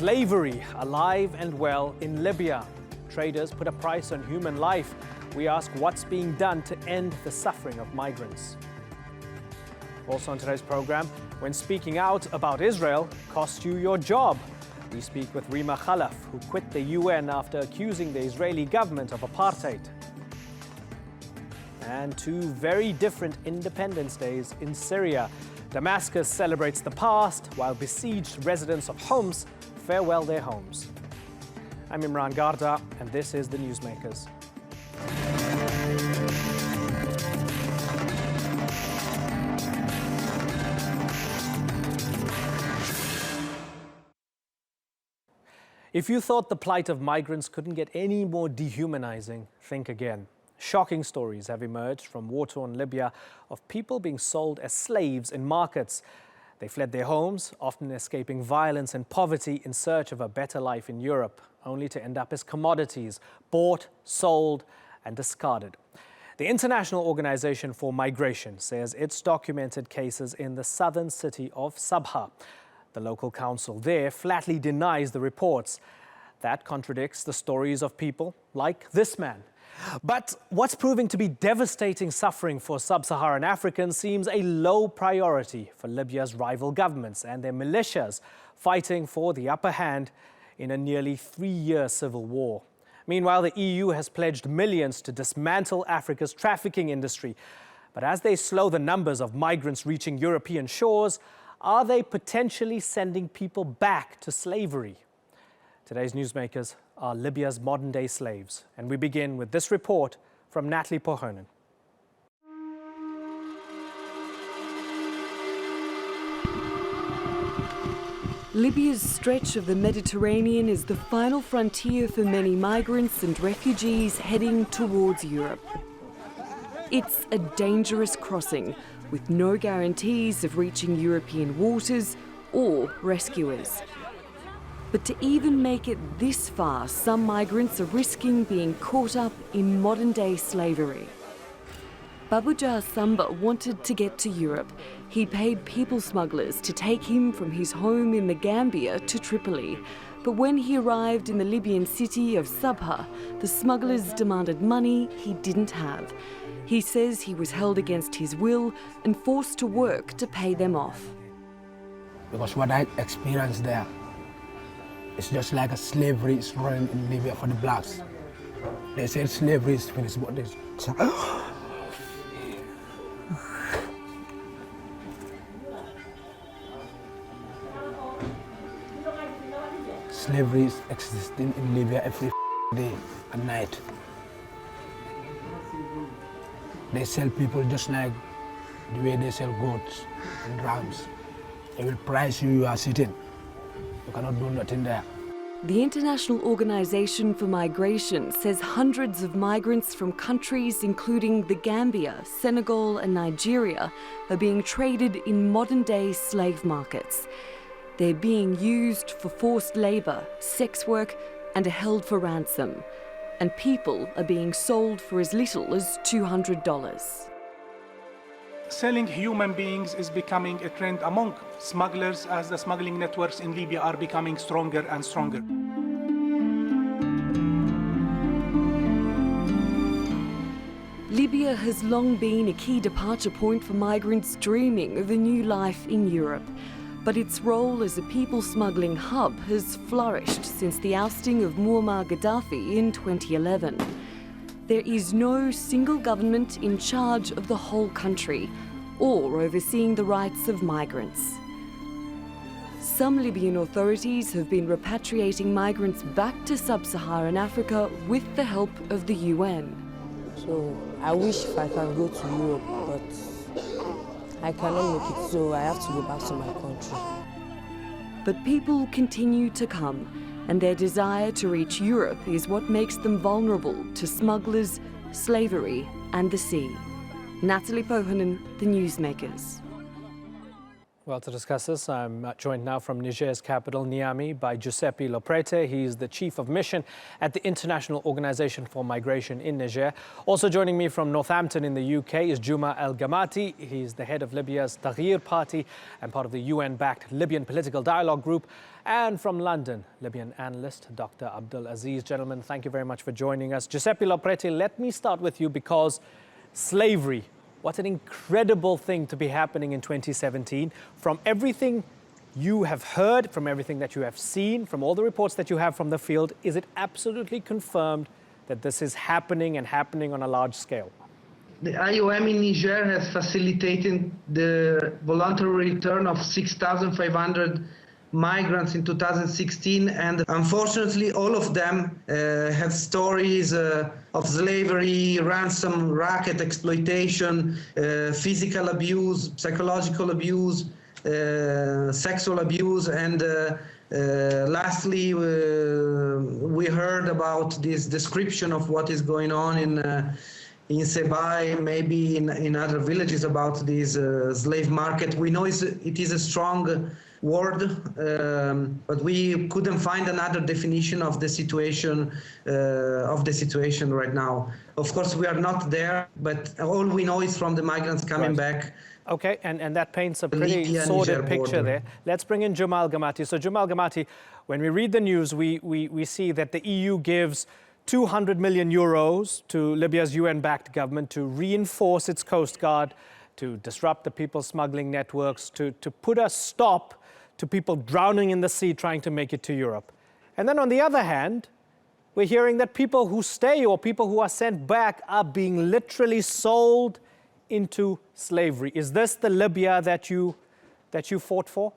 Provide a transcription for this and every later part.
Slavery alive and well in Libya. Traders put a price on human life. We ask what's being done to end the suffering of migrants. Also on today's program, when speaking out about Israel costs you your job. We speak with Rima Khalaf, who quit the UN after accusing the Israeli government of apartheid. And two very different Independence Days in Syria. Damascus celebrates the past, while besieged residents of Homs farewell their homes. I'm Imran Garda, and this is the Newsmakers. If you thought the plight of migrants couldn't get any more dehumanizing, think again. Shocking stories have emerged from war-torn Libya of people being sold as slaves in markets. They fled their homes, often escaping violence and poverty in search of a better life in Europe, only to end up as commodities, bought, sold, and discarded. The International Organization for Migration says it's documented cases in the southern city of Sabha. The local council there flatly denies the reports. That contradicts the stories of people like this man. But what's proving to be devastating suffering for sub-Saharan Africans seems a low priority for Libya's rival governments and their militias fighting for the upper hand in a nearly 3-year civil war. Meanwhile, the EU has pledged millions to dismantle Africa's trafficking industry. But as they slow the numbers of migrants reaching European shores, are they potentially sending people back to slavery? Today's newsmakers are Libya's modern-day slaves. And we begin with this report from Natalie Pohonen. Libya's stretch of the Mediterranean is the final frontier for many migrants and refugees heading towards Europe. It's a dangerous crossing, with no guarantees of reaching European waters or rescuers. But to even make it this far, some migrants are risking being caught up in modern-day slavery. Babuja Samba wanted to get to Europe. He paid people smugglers to take him from his home in the Gambia to Tripoli. But when he arrived in the Libyan city of Sabha, the smugglers demanded money he didn't have. He says he was held against his will and forced to work to pay them off. Because what I experienced there, it's just like a slavery is running in Libya for the blacks. They said slavery is finished, but this. Slavery is existing in Libya every day and night. They sell people just like the way they sell goats and rams. They will price you are sitting. You cannot do nothing there. The International Organization for Migration says hundreds of migrants from countries including the Gambia, Senegal and Nigeria are being traded in modern-day slave markets. They're being used for forced labor, sex work and are held for ransom. And people are being sold for as little as $200. Selling human beings is becoming a trend among smugglers as the smuggling networks in Libya are becoming stronger and stronger. Libya has long been a key departure point for migrants dreaming of a new life in Europe. But its role as a people-smuggling hub has flourished since the ousting of Muammar Gaddafi in 2011. There is no single government in charge of the whole country or overseeing the rights of migrants. Some Libyan authorities have been repatriating migrants back to sub-Saharan Africa with the help of the UN. So I wish if I can go to Europe, but I cannot make it, so I have to go back to my country. But people continue to come, and their desire to reach Europe is what makes them vulnerable to smugglers, slavery and the sea. Natalie Pohonen, The Newsmakers. Well, to discuss this, I'm joined now from Niger's capital, Niamey, by Giuseppe Loprete. He's the Chief of Mission at the International Organization for Migration in Niger. Also joining me from Northampton in the UK is Juma El-Gamati. He's the head of Libya's Tahrir Party and part of the UN-backed Libyan Political Dialogue Group. And from London, Libyan analyst Dr. Abdul Aziz. Gentlemen, thank you very much for joining us. Giuseppe Loprete, let me start with you because slavery, what an incredible thing to be happening in 2017. From everything you have heard, from everything that you have seen, from all the reports that you have from the field, is it absolutely confirmed that this is happening and happening on a large scale? The IOM in Niger has facilitated the voluntary return of 6,500 migrants in 2016, and unfortunately all of them have stories of slavery, ransom, racket exploitation, physical abuse, psychological abuse, sexual abuse, and lastly we heard about this description of what is going on in Sebai, maybe in other villages, about this slave market. We know it is a strong word, but we couldn't find another definition of the situation right now. Of course, we are not there, but all we know is from the migrants coming back. Okay, and that paints a pretty sordid picture there. Let's bring in Juma El-Gamati. So Juma El-Gamati, when we read the news, we see that the EU gives 200 million euros to Libya's UN-backed government to reinforce its coast guard, to disrupt the people smuggling networks, to put a stop to people drowning in the sea trying to make it to Europe. And then on the other hand, we're hearing that people who stay or people who are sent back are being literally sold into slavery. Is this the Libya that you fought for?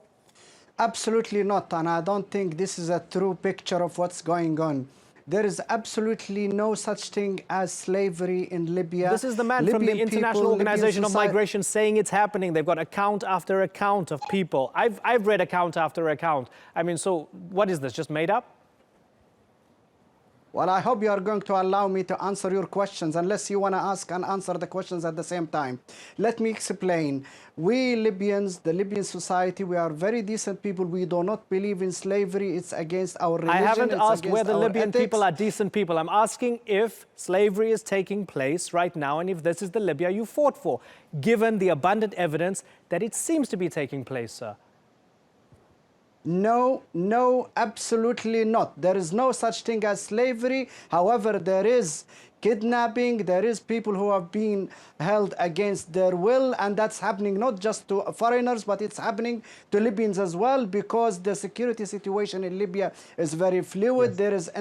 Absolutely not, and I don't think this is a true picture of what's going on. There is absolutely no such thing as slavery in Libya. This is the man from the International Organization of Migration saying it's happening. They've got account after account of people. I've read account after account. I mean, so what is this, just made up? Well, I hope you are going to allow me to answer your questions, unless you want to ask and answer the questions at the same time. Let me explain. We Libyans, the Libyan society, we are very decent people. We do not believe in slavery. It's against our religion. I haven't asked whether Libyan people are decent people. I'm asking if slavery is taking place right now and if this is the Libya you fought for, given the abundant evidence that it seems to be taking place, sir. No, absolutely not. There is no such thing as slavery. However, there is kidnapping, there is people who have been held against their will, and that's happening not just to foreigners, but it's happening to Libyans as well, because the security situation in Libya is very fluid. Yes. There is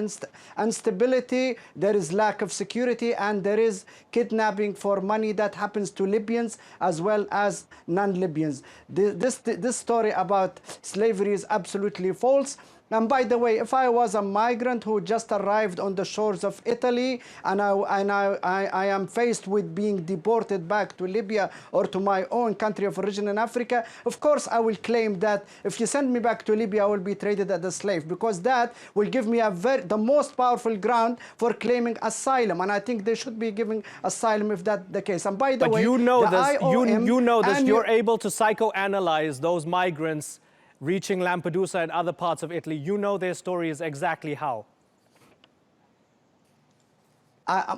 instability, there is lack of security, and there is kidnapping for money that happens to Libyans as well as non-Libyans. This story about slavery is absolutely false. And by the way, if I was a migrant who just arrived on the shores of Italy and I am faced with being deported back to Libya or to my own country of origin in Africa, of course I will claim that if you send me back to Libya, I will be traded as a slave, because that will give me the most powerful ground for claiming asylum. And I think they should be giving asylum if that's the case. And by the way, you know this, you're able to psychoanalyze those migrants reaching Lampedusa and other parts of Italy. You know their story is exactly how.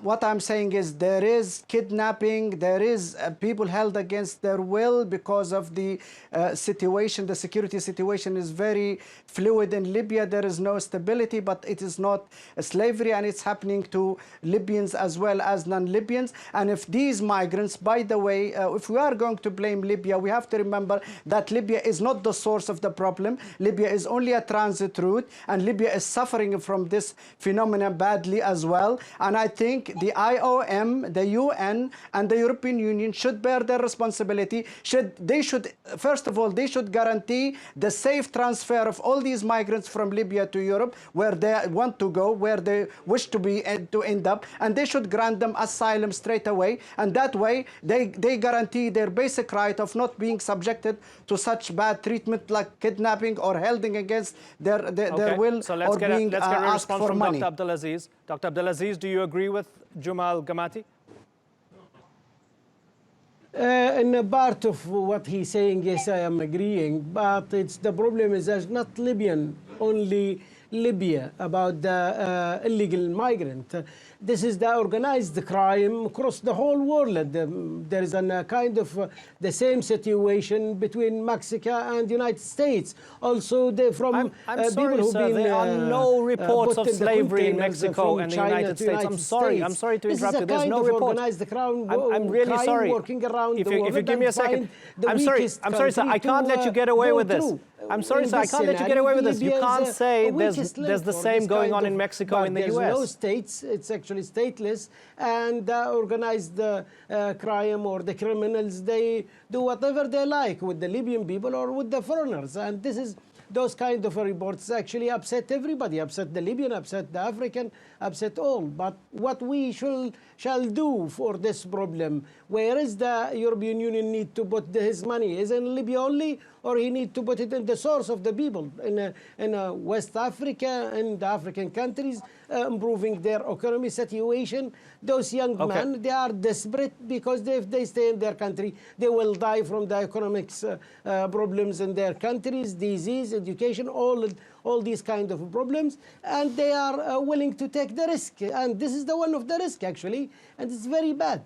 What I'm saying is there is kidnapping, there is people held against their will because of the situation. The security situation is very fluid in Libya. There is no stability, but it is not slavery, and it's happening to Libyans as well as non-Libyans. And if these migrants, by the way, if we are going to blame Libya, we have to remember that Libya is not the source of the problem. Libya is only a transit route, and Libya is suffering from this phenomenon badly as well. And I think the IOM, the UN, and the European Union should bear their responsibility. First of all, they should guarantee the safe transfer of all these migrants from Libya to Europe, where they want to go, where they wish to end up, and they should grant them asylum straight away. And that way, they guarantee their basic right of not being subjected to such bad treatment like kidnapping or holding against their will, so or being asked for money. Dr. Abdulaziz. Dr. Abdulaziz, do you agree with Juma El-Gamati? In a part of what he's saying, yes, I am agreeing, but the problem is there's not Libyan, only Libya about the illegal migrant. This is the organized crime across the whole world. There is a kind of the same situation between Mexico and the United States. Also, from I'm sorry, people who've sir, been there are no reports of slavery in Mexico and the China United States. I'm sorry to interrupt you. There's no report. Organized crime, I'm really sorry. Working around if the world you give me a second, I'm sorry, sir. I can't let you get away with this. I'm sorry, sir. I can't let you get away with this. You can't say there's the same going on in Mexico and the US. There's no states. It's actually stateless. And the organized crime or the criminals, they do whatever they like with the Libyan people or with the foreigners. And this is those kind of reports actually upset everybody, upset the Libyan, upset the African, upset all. But what we shall do for this problem, where is the European Union need to put his money? Is it in Libya only, or he need to put it in the source of the people, in West Africa and the African countries, improving their economy situation? Those young men, they are desperate because if they stay in their country, they will die from the economics problems in their countries, disease, education, all these kind of problems, and they are willing to take the risk. And this is the one of the risk, actually, and it's very bad.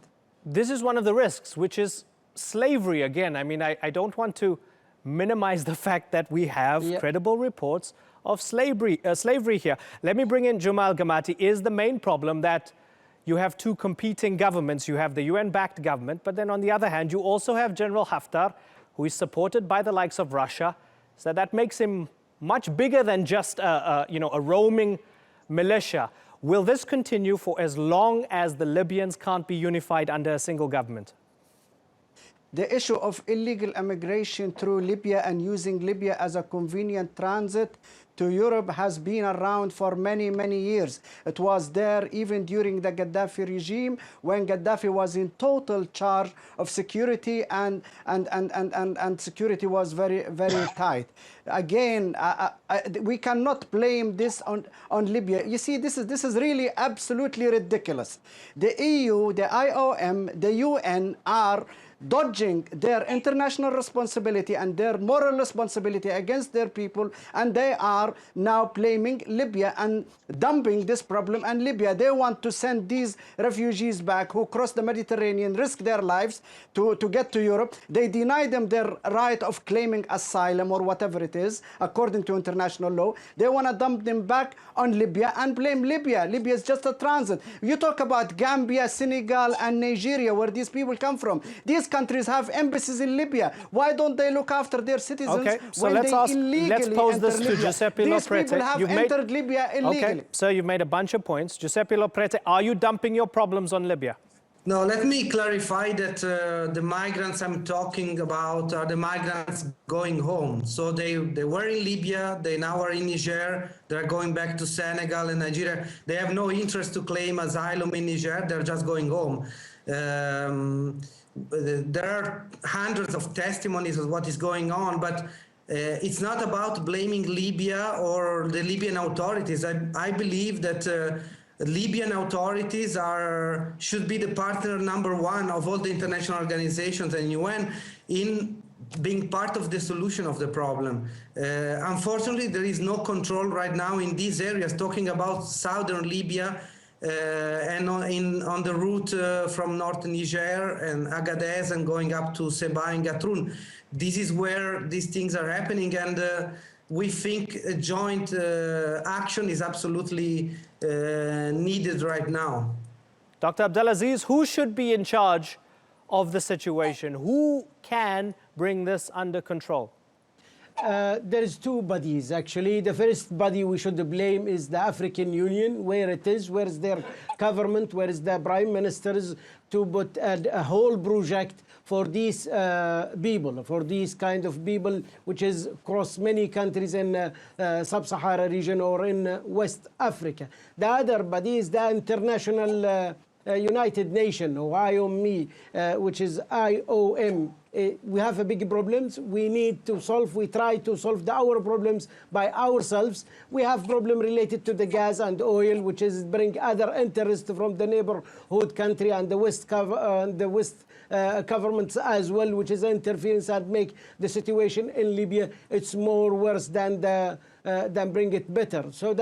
This is one of the risks, which is slavery again. I mean, I don't want to minimize the fact that we have credible reports of slavery here. Let me bring in Jumal Gamati. Is the main problem that you have two competing governments? You have the UN-backed government, but then on the other hand, you also have General Haftar, who is supported by the likes of Russia. So that makes him much bigger than just a roaming militia. Will this continue for as long as the Libyans can't be unified under a single government? The issue of illegal immigration through Libya and using Libya as a convenient transit to Europe has been around for many, many years. It was there even during the Gaddafi regime, when Gaddafi was in total charge of security and security was very, very tight. Again, we cannot blame this on Libya. You see, this is really absolutely ridiculous. The EU, the IOM, the UN are dodging their international responsibility and their moral responsibility against their people, and they are now blaming Libya and dumping this problem on Libya. They want to send these refugees back who cross the Mediterranean, risk their lives to get to Europe. They deny them their right of claiming asylum or whatever it is, according to international law. They want to dump them back on Libya and blame Libya. Libya is just a transit. You talk about Gambia, Senegal, and Nigeria, where these people come from. These countries have embassies in Libya. Why don't they look after their citizens when they illegally let's pose this enter to Giuseppe These Loprete. people have entered Libya illegally. Okay, sir, you've made a bunch of points. Giuseppe Loprete, are you dumping your problems on Libya? No, let me clarify that the migrants I'm talking about are the migrants going home. So they were in Libya, they now are in Niger, they're going back to Senegal and Nigeria. They have no interest to claim asylum in Niger, they're just going home. There are hundreds of testimonies of what is going on, but it's not about blaming Libya or the Libyan authorities. I believe that Libyan authorities should be the partner number one of all the international organizations and UN in being part of the solution of the problem. Unfortunately, there is no control right now in these areas, talking about southern Libya, and on the route from north Niger and Agadez and going up to Seba and Gatroun. This is where these things are happening, and we think a joint action is absolutely needed right now. Dr. Abdelaziz, who should be in charge of the situation? Who can bring this under control? There is two bodies, actually. The first body we should blame is the African Union, where it is, where is their government, where is the prime ministers to put a whole project for these people, for these kind of people, which is across many countries in sub-Sahara region or in West Africa. The other body is the international United Nations, or IOM, which is IOM. We have a big problems. We need to solve. We try to solve our problems by ourselves. We have problem related to the gas and oil, which is bring other interest from the neighborhood country and the West governments as well, which is interference and make the situation in Libya it's more worse than bring it better. So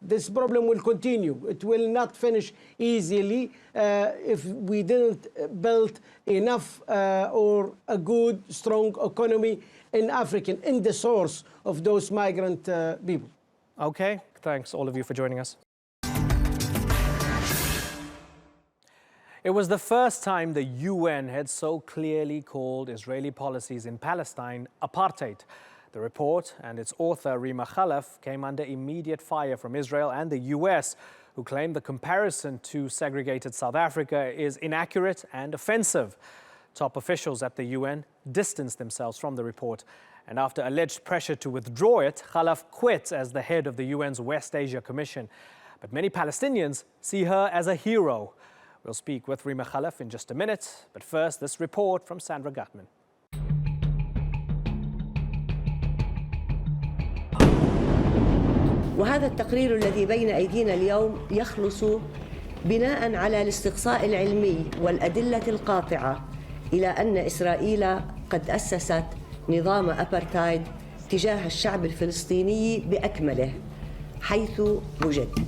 this problem will continue. It will not finish easily if we didn't build enough or a good, strong economy in Africa, in the source of those migrant people. Okay, thanks all of you for joining us. It was the first time the UN had so clearly called Israeli policies in Palestine apartheid. The report and its author, Rima Khalaf, came under immediate fire from Israel and the US, who claimed the comparison to segregated South Africa is inaccurate and offensive. Top officials at the UN distanced themselves from the report. And after alleged pressure to withdraw it, Khalaf quit as the head of the UN's West Asia Commission. But many Palestinians see her as a hero. We'll speak with Rima Khalaf in just a minute. But first, this report from Sandra Gutman. وهذا التقرير الذي بين أيدينا اليوم يخلص بناء على الاستقصاء العلمي والأدلة القاطعة إلى أن إسرائيل قد أسست نظام أبارتايد تجاه الشعب الفلسطيني بأكمله حيث وجد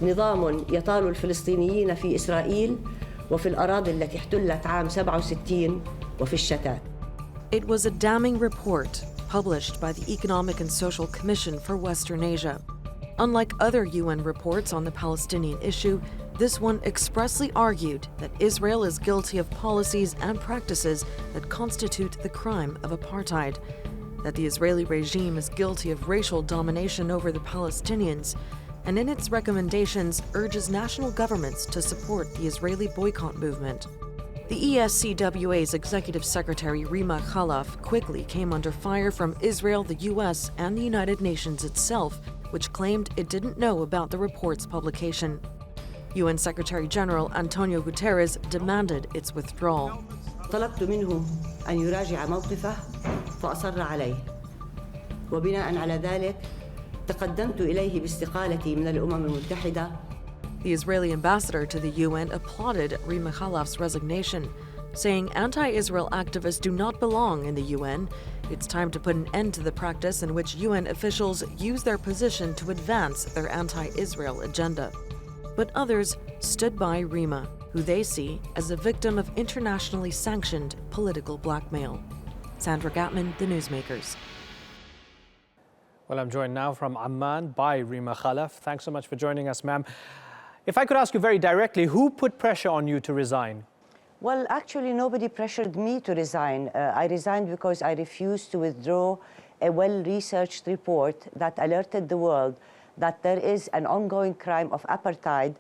نظام يطال الفلسطينيين في إسرائيل وفي الأراضي التي احتلت عام 67 وفي الشتات. It was a damning report published by the Economic and Social Commission for Western Asia. Unlike other UN reports on the Palestinian issue, this one expressly argued that Israel is guilty of policies and practices that constitute the crime of apartheid, that the Israeli regime is guilty of racial domination over the Palestinians, and in its recommendations urges national governments to support the Israeli boycott movement. The ESCWA's Executive Secretary Rima Khalaf quickly came under fire from Israel, the US, and the United Nations itself, which claimed it didn't know about the report's publication. UN Secretary General Antonio Guterres demanded its withdrawal. طلبت منه أن يراجع موقفه فأصر عليه وبناء على ذلك تقدمت إليه باستقالتي من الأمم المتحدة. The Israeli ambassador to the UN applauded Rima Khalaf's resignation, saying anti-Israel activists do not belong in the UN. It's time to put an end to the practice in which UN officials use their position to advance their anti-Israel agenda. But others stood by Rima, who they see as a victim of internationally sanctioned political blackmail. Sandra Gutman, The Newsmakers. Well, I'm joined now from Amman by Rima Khalaf. Thanks so much for joining us, ma'am. If I could ask you very directly, who put pressure on you to resign? Well, actually, nobody pressured me to resign. I resigned because I refused to withdraw a well-researched report that alerted the world that there is an ongoing crime of apartheid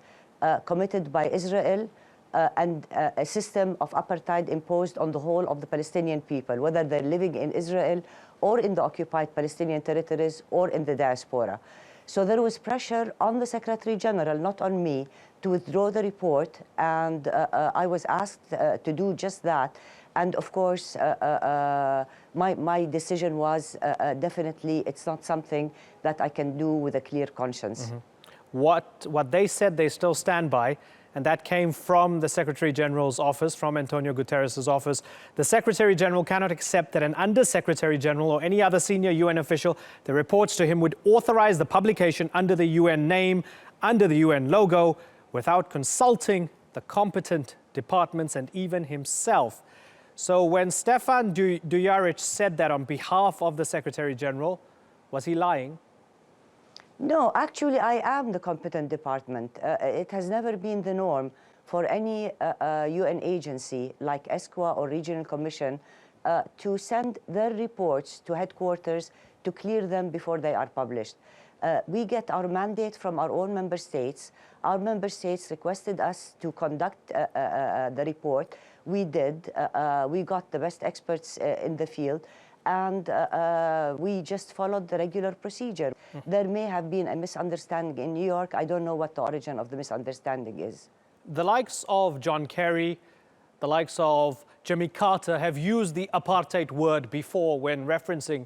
committed by Israel and a system of apartheid imposed on the whole of the Palestinian people, whether they're living in Israel or in the occupied Palestinian territories or in the diaspora. So there was pressure on the Secretary General, not on me, to withdraw the report, and I was asked to do just that. And of course, my decision was definitely it's not something that I can do with a clear conscience. Mm-hmm. What they said they still stand by, and that came from the Secretary General's office, from Antonio Guterres' office. The Secretary General cannot accept that an Under-Secretary General or any other senior UN official that reports to him would authorize the publication under the UN name, under the UN logo, without consulting the competent departments and even himself. So when Stefan Dujarric said that on behalf of the Secretary General, was he lying? No, actually, I am the competent department. It has never been the norm for any UN agency like ESCWA or Regional Commission to send their reports to headquarters to clear them before they are published. We get our mandate from our own member states. Our member states requested us to conduct the report. We did. We got the best experts in the field. And we just followed the regular procedure. There may have been a misunderstanding in New York. I don't know what the origin of the misunderstanding is. The likes of John Kerry, the likes of Jimmy Carter have used the apartheid word before when referencing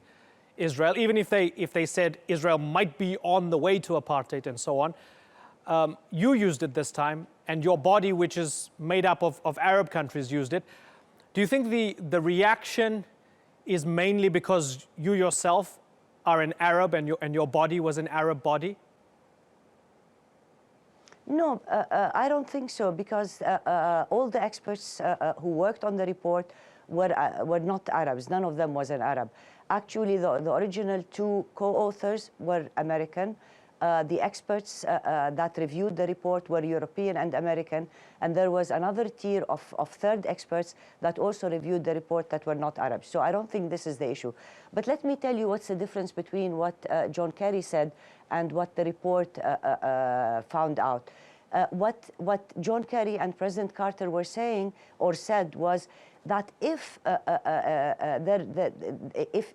Israel, even if they said Israel might be on the way to apartheid and so on. You used it this time, and your body, which is made up of Arab countries, used it. Do you think the reaction is mainly because you yourself are an Arab and your body was an Arab body? No, I don't think so, because all the experts who worked on the report were not Arabs. None of them was an Arab. Actually, the original two co-authors were American. The experts that reviewed the report were European and American, and there was another tier of third experts that also reviewed the report that were not Arabs. So I don't think this is the issue. But let me tell you what's the difference between what John Kerry said and what the report found out. What John Kerry and President Carter were saying or said was that if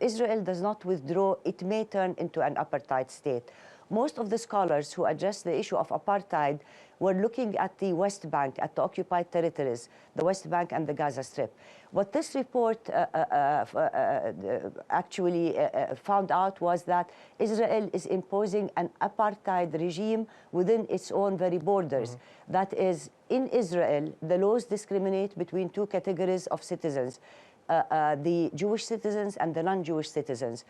Israel does not withdraw, it may turn into an apartheid state. Most of the scholars who addressed the issue of apartheid were looking at the West Bank, at the occupied territories, the West Bank and the Gaza Strip. What this report actually found out was that Israel is imposing an apartheid regime within its own very borders. Mm-hmm. That is, in Israel, the laws discriminate between two categories of citizens, the Jewish citizens and the non-Jewish citizens.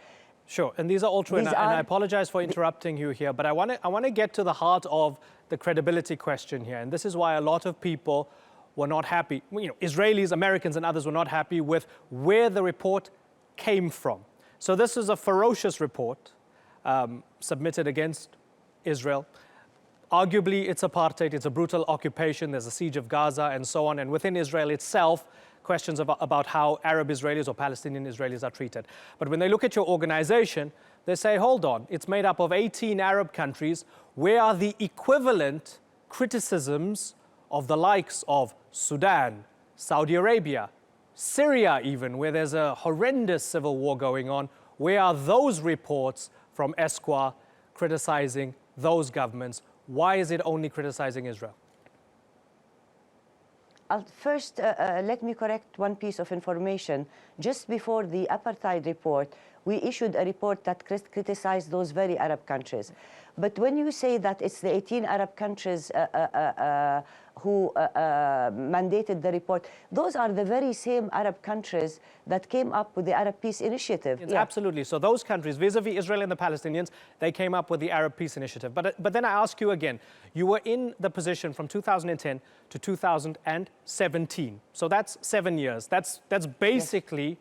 Sure, and these are all true, and I apologize for interrupting you here, but I want to get to the heart of the credibility question here, and this is why a lot of people were not happy. Israelis, Americans, and others were not happy with where the report came from. So this is a ferocious report submitted against Israel. Arguably, it's apartheid, it's a brutal occupation, there's a siege of Gaza and so on, and within Israel itself, questions about how Arab Israelis or Palestinian Israelis are treated. But when they look at your organization, they say, hold on, it's made up of 18 Arab countries. Where are the equivalent criticisms of the likes of Sudan, Saudi Arabia, Syria even, where there's a horrendous civil war going on? Where are those reports from Esquire criticizing those governments? Why is it only criticizing Israel? First, let me correct one piece of information. Just before the apartheid report, we issued a report that criticized those very Arab countries. But when you say that it's the 18 Arab countries who mandated the report, those are the very same Arab countries that came up with the Arab Peace Initiative. Yeah. Absolutely. So those countries, vis-a-vis Israel and the Palestinians, they came up with the Arab Peace Initiative. But then I ask you again, you were in the position from 2010 to 2017. So that's 7 years. That's basically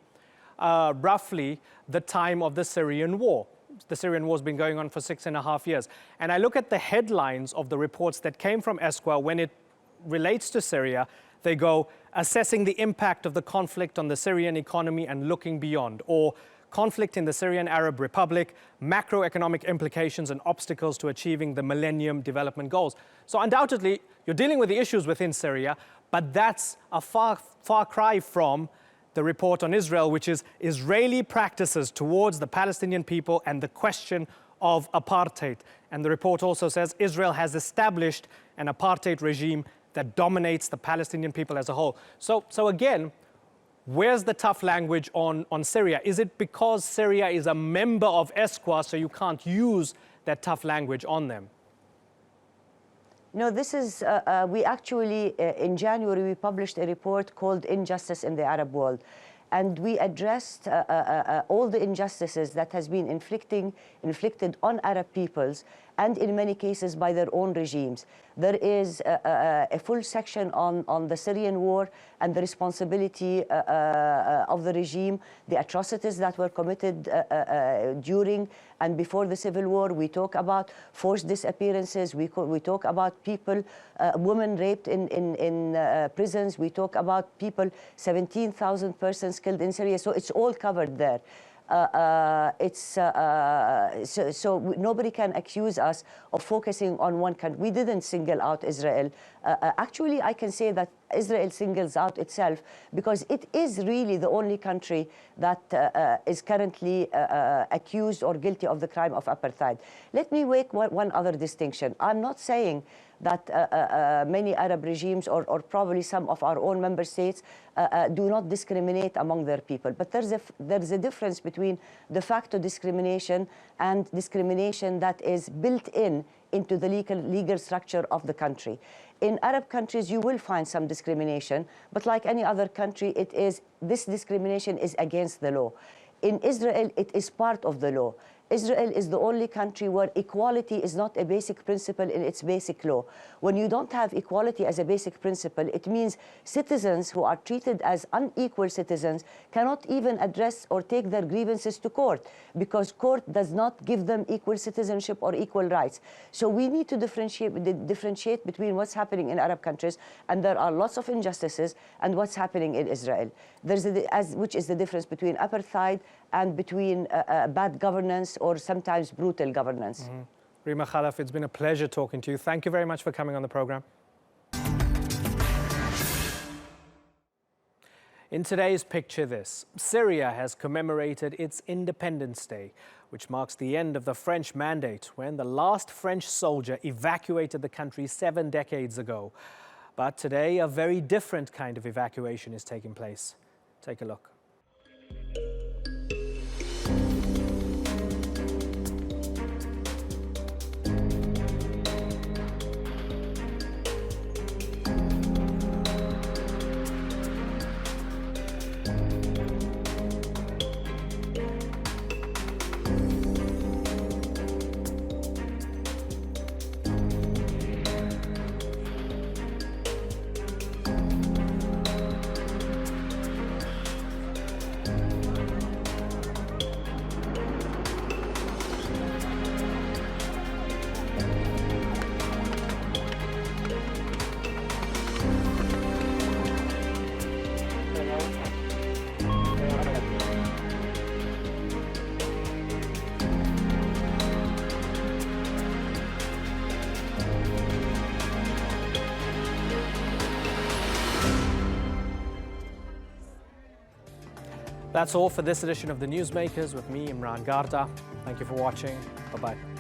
roughly the time of the Syrian war. The Syrian war has been going on for 6.5 years. And I look at the headlines of the reports that came from Esquire when it relates to Syria. They go, assessing the impact of the conflict on the Syrian economy and looking beyond, or conflict in the Syrian Arab Republic, macroeconomic implications and obstacles to achieving the Millennium Development Goals. So undoubtedly, you're dealing with the issues within Syria, but that's a far cry from the report on Israel, which is Israeli practices towards the Palestinian people and the question of apartheid. And the report also says Israel has established an apartheid regime that dominates the Palestinian people as a whole. So again, where's the tough language on Syria? Is it because Syria is a member of Esquire, so you can't use that tough language on them? No, this is, we actually, in January, we published a report called Injustice in the Arab World. And we addressed all the injustices that has been inflicted on Arab peoples, and in many cases by their own regimes. There is a full section on the Syrian war and the responsibility of the regime, the atrocities that were committed during and before the civil war. We talk about forced disappearances. We talk about people, women raped in prisons. We talk about people, 17,000 persons killed in Syria. So it's all covered there. So nobody can accuse us of focusing on one country. We didn't single out Israel. Actually, I can say that Israel singles out itself because it is really the only country that is currently accused or guilty of the crime of apartheid. Let me make one other distinction. I'm not saying that many Arab regimes or probably some of our own member states do not discriminate among their people. But there's a difference between de facto discrimination and discrimination that is built in into the legal structure of the country. In Arab countries, you will find some discrimination, but like any other country, this discrimination is against the law. In Israel, it is part of the law. Israel is the only country where equality is not a basic principle in its basic law. When you don't have equality as a basic principle, it means citizens who are treated as unequal citizens cannot even address or take their grievances to court, because court does not give them equal citizenship or equal rights. So we need to differentiate between what's happening in Arab countries, and there are lots of injustices, and what's happening in Israel. Which is the difference between apartheid and between bad governance or sometimes brutal governance. Mm-hmm. Rima Khalaf, it's been a pleasure talking to you. Thank you very much for coming on the program. In today's Picture This, Syria has commemorated its Independence Day, which marks the end of the French mandate when the last French soldier evacuated the country 7 decades ago. But today, a very different kind of evacuation is taking place. Take a look. That's all for this edition of the Newsmakers with me, Imran Garda. Thank you for watching. Bye-bye.